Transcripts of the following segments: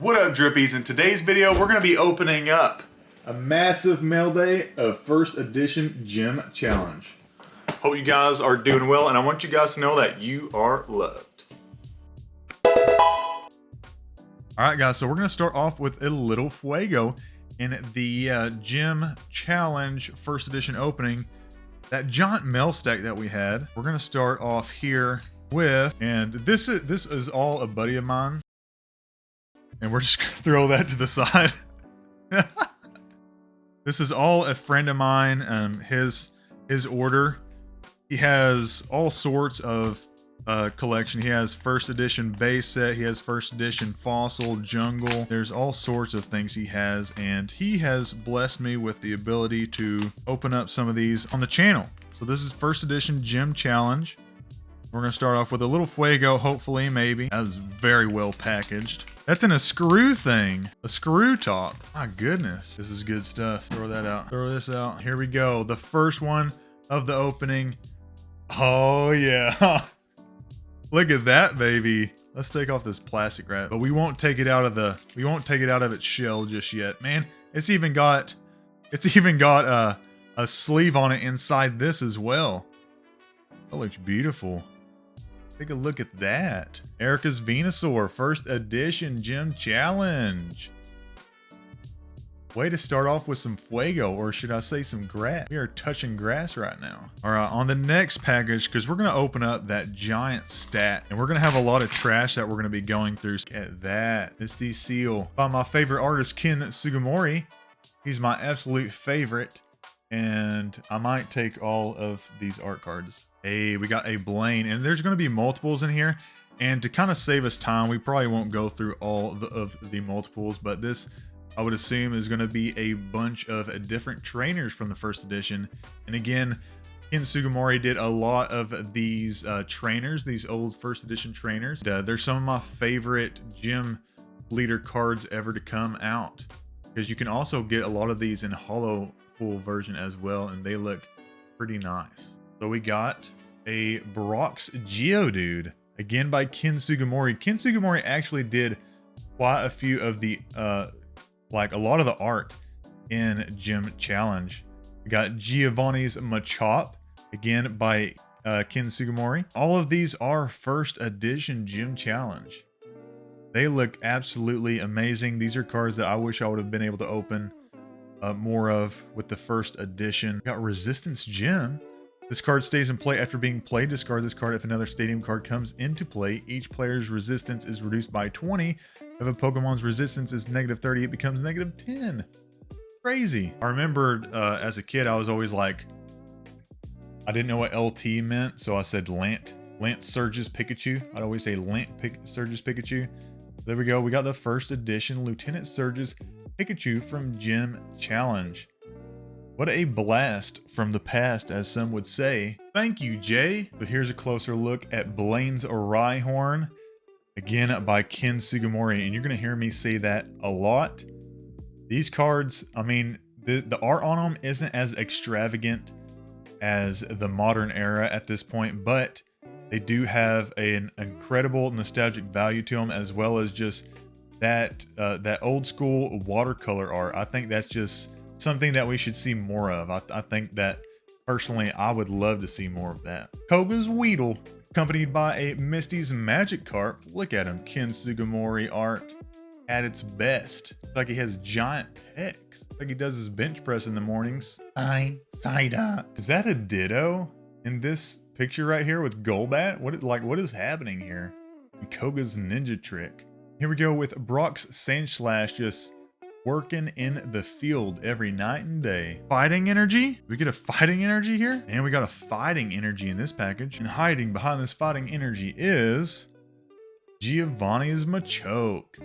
What up, drippies? In today's video, we're going to be opening up a massive mail day of first edition gym challenge. Hope you guys are doing well, and I want you guys to know that you are loved. Alright guys, so we're going to start off with a little fuego in the gym challenge first edition opening. That giant mail stack that we had, we're going to start off here with, and this is all a buddy of mine. And we're just gonna throw that to the side. This is all a friend of mine, his order. He has all sorts of collection. He has first edition base set, he has first edition fossil, jungle. There's all sorts of things he has, and he has blessed me with the ability to open up some of these on the channel. So this is first edition gym challenge. We're gonna start off with a little fuego, hopefully, maybe. That was very well packaged. That's in a screw thing, a screw top. My goodness, this is good stuff. Throw that out, throw this out. Here we go, the first one of the opening. Oh yeah, look at that, baby. Let's take off this plastic wrap, but we won't take it out of its shell just yet. Man, it's even got a sleeve on it inside this as well. That looks beautiful. Take a look at that. Erica's Venusaur, first edition gym challenge. Way to start off with some fuego, or should I say some grass. We are touching grass right now. All right, on the next package, because we're gonna open up that giant stack, and we're gonna have a lot of trash that we're gonna be going through. Look at that, Misty Seal by my favorite artist, Ken Sugimori. He's my absolute favorite, and I might take all of these art cards. Hey, we got a Blaine, and there's going to be multiples in here, and to kind of save us time, we probably won't go through all of the multiples, but this, I would assume, is going to be a bunch of different trainers from the first edition. And again, Ken Sugimori did a lot of these trainers, these old first edition trainers. They're some of my favorite gym leader cards ever to come out, because you can also get a lot of these in hollow full version as well, and they look pretty nice. So we got a Brock's Geodude, again by Ken Sugimori. Ken Sugimori actually did quite a few of the, like a lot of the art in Gym Challenge. We got Giovanni's Machop, again by Ken Sugimori. All of these are first edition Gym Challenge. They look absolutely amazing. These are cards that I wish I would have been able to open more of with the first edition. We got Resistance Gym. This card stays in play after being played. Discard this card if another stadium card comes into play. Each player's resistance is reduced by 20. If a Pokemon's resistance is -30, it becomes -10. Crazy. I remember as a kid, I was always like, I didn't know what LT meant, so I said Lant Surges Pikachu. I'd always say Surges Pikachu. There we go. We got the first edition Lieutenant Surges Pikachu from Gym Challenge. What a blast from the past, as some would say. Thank you, Jay. But here's a closer look at Blaine's Rhyhorn, again by Ken Sugimori, and you're gonna hear me say that a lot. These cards, I mean, the art on them isn't as extravagant as the modern era at this point, but they do have an incredible nostalgic value to them, as well as just that old school watercolor art. I think that's just something that we should see more of. I think that personally, I would love to see more of that. Koga's Weedle, accompanied by a Misty's Magikarp. Look at him, Ken Sugimori art at its best. It's like he has giant pecs. Like he does his bench press in the mornings. Is that a Ditto in this picture right here with Golbat? What is happening here? And Koga's Ninja Trick. Here we go with Brock's Sandslash, just working in the field every night and day. Fighting energy? We get a fighting energy here? And we got a fighting energy in this package. And hiding behind this fighting energy is Giovanni's Machoke.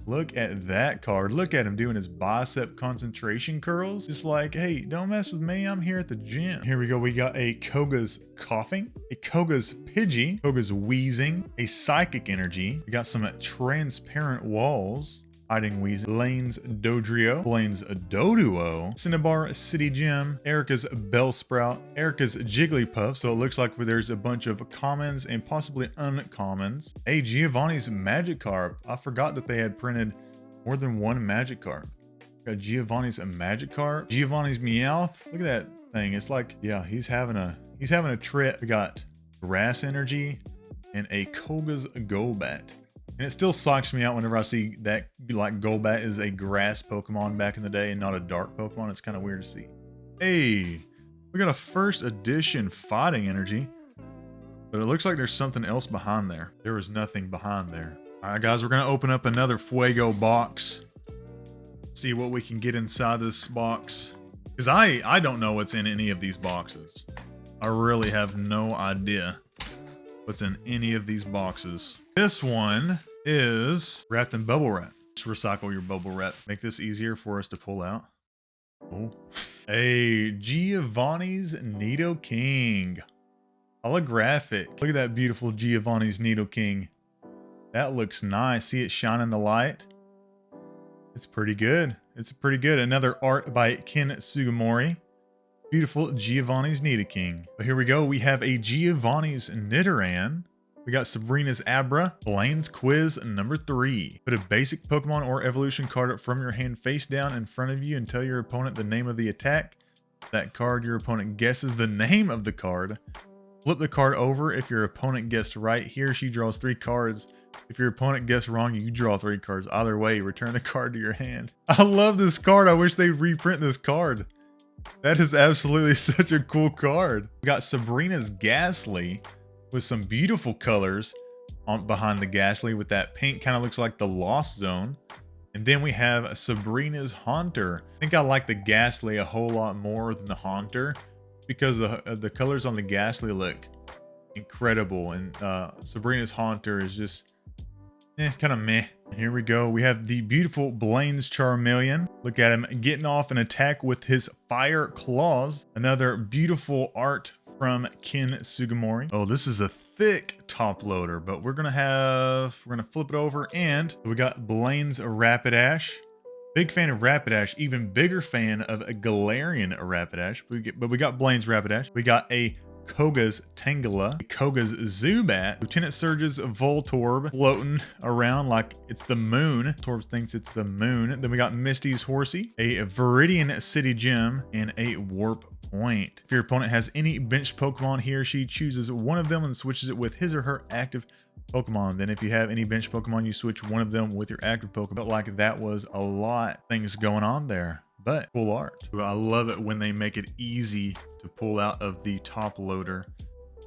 Look at that card. Look at him doing his bicep concentration curls. Just like, hey, don't mess with me. I'm here at the gym. Here we go. We got a Koga's Coughing, a Koga's Pidgey, Koga's Wheezing, a Psychic Energy. We got some transparent walls. Hiding Weasel, Blaine's Dodrio, Blaine's Doduo, Cinnabar City Gym, Erica's Bellsprout, Erica's Jigglypuff, so it looks like there's a bunch of commons and possibly uncommons. Hey, Giovanni's Magikarp. I forgot that they had printed more than one Magikarp. Got Giovanni's Magikarp, Giovanni's Meowth. Look at that thing. It's like, yeah, he's having a trip. We got Grass Energy and a Koga's Golbat. And it still sucks me out whenever I see that, like, Golbat is a grass Pokemon back in the day and not a dark Pokemon. It's kind of weird to see. Hey, we got a first edition Fighting Energy, but it looks like there's something else behind there. There was nothing behind there. All right, guys, we're going to open up another Fuego box. See what we can get inside this box. Because I don't know what's in any of these boxes. I really have no idea what's in any of these boxes. This one is wrapped in bubble wrap. Just recycle your bubble wrap. Make this easier for us to pull out. Oh. Hey, Giovanni's Nidoking. Holographic. Look at that beautiful Giovanni's Nidoking. That looks nice. See it shine in the light? It's pretty good. It's pretty good. Another art by Ken Sugimori. Beautiful Giovanni's Nidoking. But here we go. We have a Giovanni's Nidoran. We got Sabrina's Abra. Blaine's Quiz number 3. Put a basic Pokemon or evolution card up from your hand face down in front of you and tell your opponent the name of the attack. That card, your opponent guesses the name of the card. Flip the card over. If your opponent guessed right, he or she draws 3 cards. If your opponent guessed wrong, you draw 3 cards. Either way, return the card to your hand. I love this card. I wish they'd reprint this card. That is absolutely such a cool card. We got Sabrina's Ghastly with some beautiful colors behind the Ghastly with that pink, kind of looks like the Lost Zone. And then we have Sabrina's Haunter. I think I like the Ghastly a whole lot more than the Haunter because the colors on the Ghastly look incredible. And Sabrina's Haunter is just kind of meh. And here we go. We have the beautiful Blaine's Charmeleon. Look at him getting off an attack with his fire claws. Another beautiful art from Ken Sugimori. Oh, this is a thick top loader, but we're gonna flip it over, and we got Blaine's Rapidash. Big fan of Rapidash, even bigger fan of a Galarian Rapidash. But we got Blaine's Rapidash. We got a Koga's Tangela, Koga's Zubat, Lieutenant Surge's Voltorb floating around like it's the moon. Torb thinks it's the moon. Then we got Misty's Horsey, a Viridian City Gym, and a Warp Point. If your opponent has any benched Pokemon, he or she chooses one of them and switches it with his or her active Pokemon. Then if you have any benched Pokemon, you switch one of them with your active Pokemon. But like that was a lot of things going on there. But cool art. I love it when they make it easy to pull out of the top loader.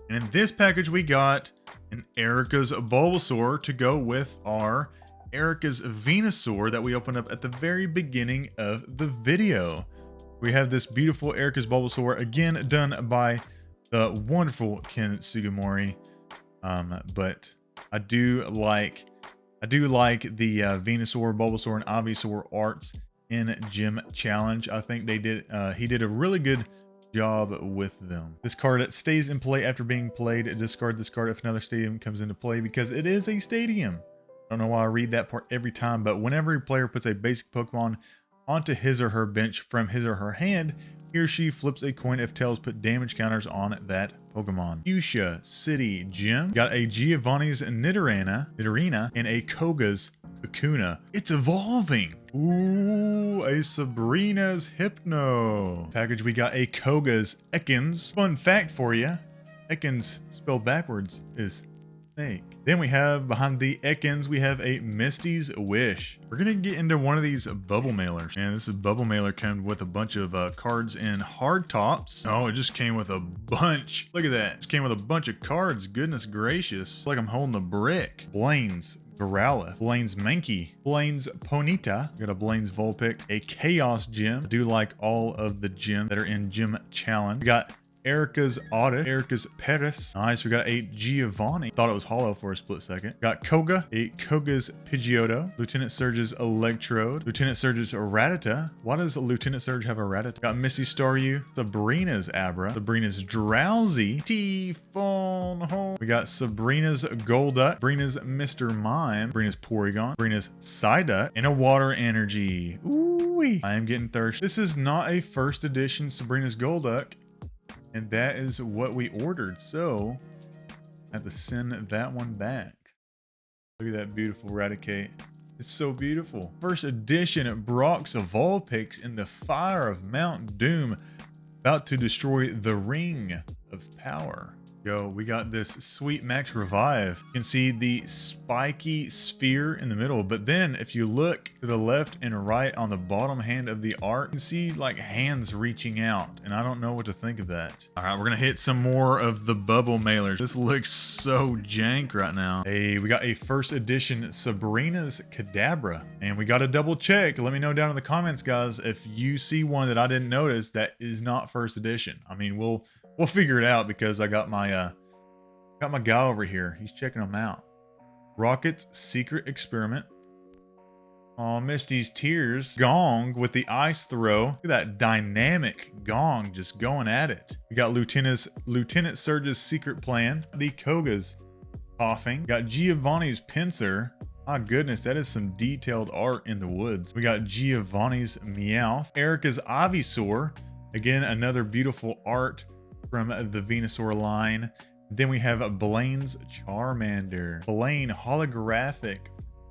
And in this package, we got an Erica's Bulbasaur to go with our Erica's Venusaur that we opened up at the very beginning of the video. We have this beautiful Erica's Bulbasaur, again done by the wonderful Ken Sugimori. But I do like the Venusaur, Bulbasaur, and Ivysaur arts in Gym Challenge. I think he did a really good job with them. This card stays in play after being played. Discard this card if another stadium comes into play because it is a stadium. I don't know why I read that part every time, but whenever a player puts a basic Pokemon onto his or her bench from his or her hand, he or she flips a coin if tails put damage counters on that Pokemon. Fuchsia City Gym. Got a Giovanni's Nidorina, and a Koga's Kakuna. It's evolving. Ooh, a Sabrina's Hypno. Package, we got a Koga's Ekans. Fun fact for you, Ekans spelled backwards is snake. Then we have behind the Ekans, we have a Misty's Wish. We're gonna get into one of these bubble mailers. And this is bubble mailer came with a bunch of cards in hard tops. Oh, it just came with a bunch. Look at that. It came with a bunch of cards. Goodness gracious. It's like I'm holding a brick. Blaine's Growlithe, Blaine's Mankey, Blaine's Ponyta, got a Blaine's Vulpix, a Chaos Gym. I do like all of the gyms that are in Gym Challenge. We got Erica's Audit, Erica's Paris. Nice. We got a Giovanni. Thought it was hollow for a split second. Got Koga, a Koga's Pidgeotto, Lieutenant Surge's Electrode, Lieutenant Surge's Rattata. Why does Lieutenant Surge have a Rattata? Got Misty Staryu, Sabrina's Abra, Sabrina's Drowsy, T-Phone Home. We got Sabrina's Golduck, Sabrina's Mr. Mime, Sabrina's Porygon, Sabrina's Psyduck, and a Water Energy. Ooh-wee. I am getting thirsty. This is not a first edition Sabrina's Golduck. And that is what we ordered. So I have to send that one back. Look at that beautiful Raticate. It's so beautiful. First edition Brock's Vulpix in the fire of Mount Doom. About to destroy the Ring of Power. Yo, we got this sweet Max Revive. You can see the spiky sphere in the middle, but then if you look to the left and right on the bottom hand of the art, you can see like hands reaching out, and I don't know what to think of that. All right, we're gonna hit some more of the bubble mailers. This looks so jank right now. Hey, we got a first edition Sabrina's Kadabra, and we got to double check. Let me know down in the comments, guys, if you see one that I didn't notice that is not first edition. I mean, we'll figure it out because I got my guy over here. He's checking them out. Rocket's Secret Experiment. Oh, Misty's Tears. Gong with the ice throw. Look at that dynamic Gong just going at it. We got Lieutenant Surge's Secret Plan. The Koga's Coughing. Got Giovanni's Pincer. My goodness, that is some detailed art in the woods. We got Giovanni's Meowth. Erica's Ivysaur. Again, another beautiful art from the Venusaur line. Then we have Blaine's Charmander. Blaine holographic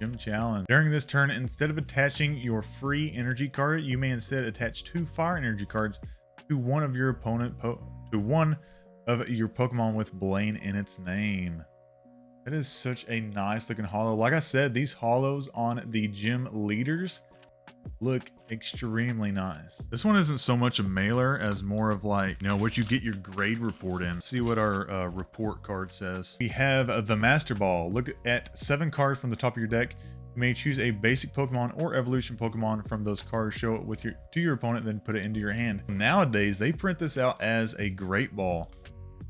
gym challenge. During this turn, instead of attaching your free energy card, you may instead attach 2 fire energy cards to one of your Pokemon with Blaine in its name. That is such a nice looking holo. Like I said, these holos on the gym leaders look extremely nice. This one isn't so much a mailer as more of like, you know, what you get your grade report in. See what our report card says. We have the Master Ball. Look at 7 cards from the top of your deck. You may choose a basic Pokemon or evolution Pokemon from those cards. Show it to your opponent, then put it into your hand. Nowadays, they print this out as a Great Ball.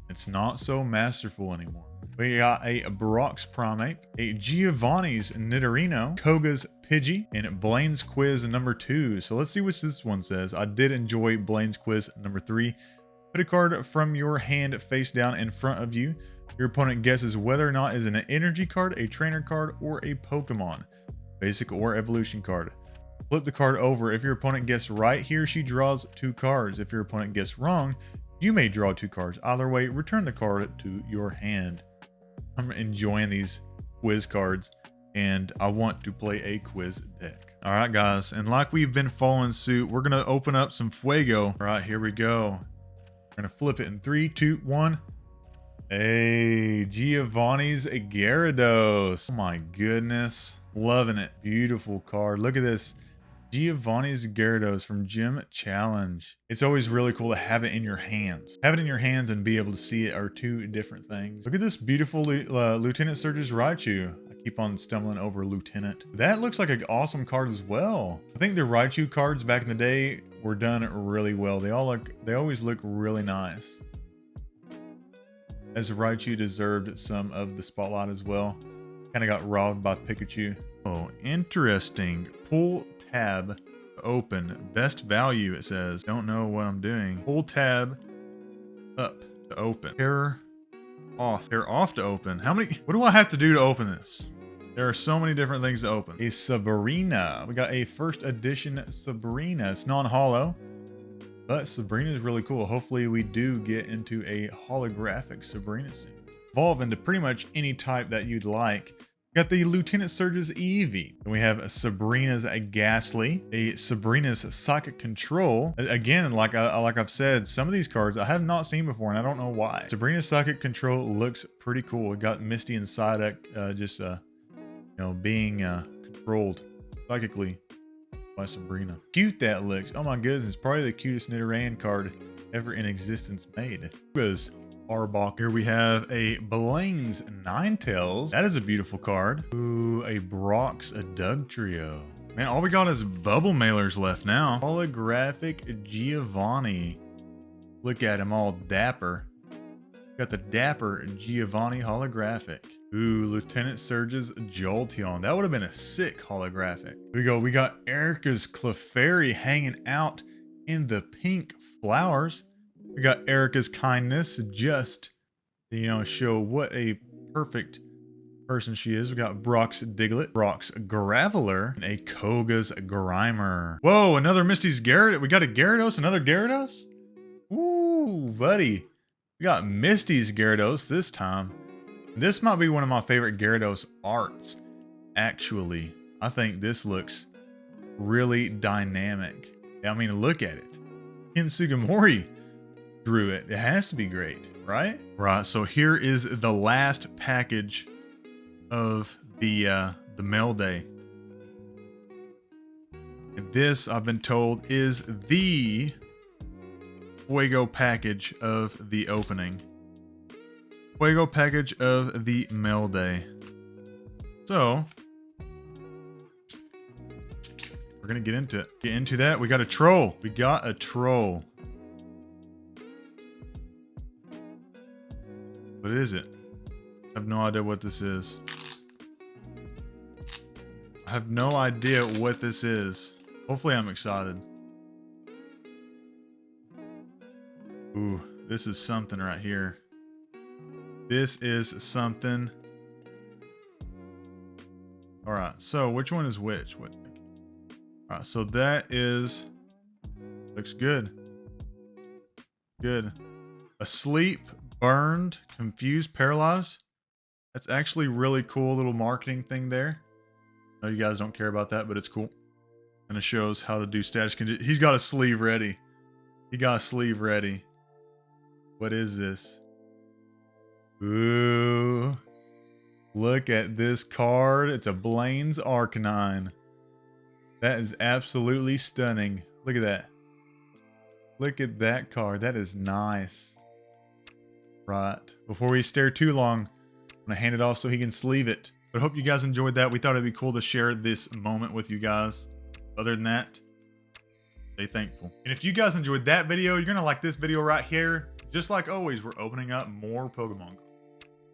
It's not so masterful anymore. We got a Brock's Primeape, a Giovanni's Nidorino, Koga's Pidgey, and Blaine's Quiz number 2. So let's see what this one says. I did enjoy Blaine's Quiz number 3. Put a card from your hand face down in front of you. Your opponent guesses whether or not it is an energy card, a trainer card, or a Pokemon, basic or evolution card. Flip the card over. If your opponent guessed right, he or she draws 2 cards. If your opponent guessed wrong, you may draw 2 cards. Either way, return the card to your hand. I'm enjoying these quiz cards, and I want to play a quiz deck. All right, guys, and like we've been following suit, we're gonna open up some Fuego. All right, here we go. We're gonna flip it in 3, 2, 1. Hey, Giovanni's Gyarados. Oh my goodness, loving it. Beautiful card. Look at this. Giovanni's Gyarados from Gym Challenge. It's always really cool to have it in your hands. Have it in your hands and be able to see it are 2 different things. Look at this beautiful Lieutenant Surge's Raichu. I keep on stumbling over Lieutenant. That looks like an awesome card as well. I think the Raichu cards back in the day were done really well. They always look really nice. As Raichu deserved some of the spotlight as well. Kind of got robbed by Pikachu. Oh, interesting. Pull tab open. Best value, it says. Don't know what I'm doing. Pull tab up to open. Pair off. Pair off to open. What do I have to do to open this? There are so many different things to open. A Sabrina. We got a first edition Sabrina. It's non-holo, but Sabrina is really cool. Hopefully we do get into a holographic Sabrina soon. Evolve into pretty much any type that you'd like. Got the Lieutenant Surge's Eevee. Then we have a Sabrina's Ghastly, a Sabrina's Psychic Control. Again, like I've said, some of these cards I have not seen before, and I don't know why. Sabrina's Psychic Control looks pretty cool. We got Misty and Psyduck being controlled psychically by Sabrina. Cute that looks. Oh my goodness, probably the cutest Nidoran card ever in existence made. Goes Arbok. Here we have a Blaine's Ninetales. That is a beautiful card. Ooh, a Brock's Dugtrio. Man, all we got is bubble mailers left now. Holographic Giovanni. Look at him all dapper. Got the dapper Giovanni holographic. Ooh, Lieutenant Surge's Jolteon. That would have been a sick holographic. Here we go. We got Erica's Clefairy hanging out in the pink flowers. We got Erica's Kindness, just to, you know, show what a perfect person she is. We got Brock's Diglett, Brock's Graveler, and a Koga's Grimer. Whoa, another Misty's Gyarados. We got a Gyarados, another Gyarados? Ooh, buddy. We got Misty's Gyarados this time. This might be one of my favorite Gyarados arts, actually. I think this looks really dynamic. I mean, look at it. Ken Sugimori drew it. It has to be great, right? Right, so here is the last package of the mail day. And this, I've been told, is the Fuego package of the opening. Fuego package of the mail day. So we're gonna get into that. We got a troll. We got a troll. What is it? I have no idea what this is. I have no idea what this is. Hopefully I'm excited. Ooh, this is something right here. This is something. All right, so which one is which? All right, so that is, looks good. Good. Asleep, burned, confused, paralyzed. That's actually really cool little marketing thing there. I know you guys don't care about that, but it's cool. And it shows how to do status condition. He's got a sleeve ready. He got a sleeve ready. What is this? Ooh. Look at this card. It's a Blaine's Arcanine. That is absolutely stunning. Look at that. Look at that card. That is nice. Right. Before we stare too long, I'm going to hand it off so he can sleeve it. But I hope you guys enjoyed that. We thought it'd be cool to share this moment with you guys. Other than that, stay thankful. And if you guys enjoyed that video, you're going to like this video right here. Just like always, we're opening up more Pokemon cards.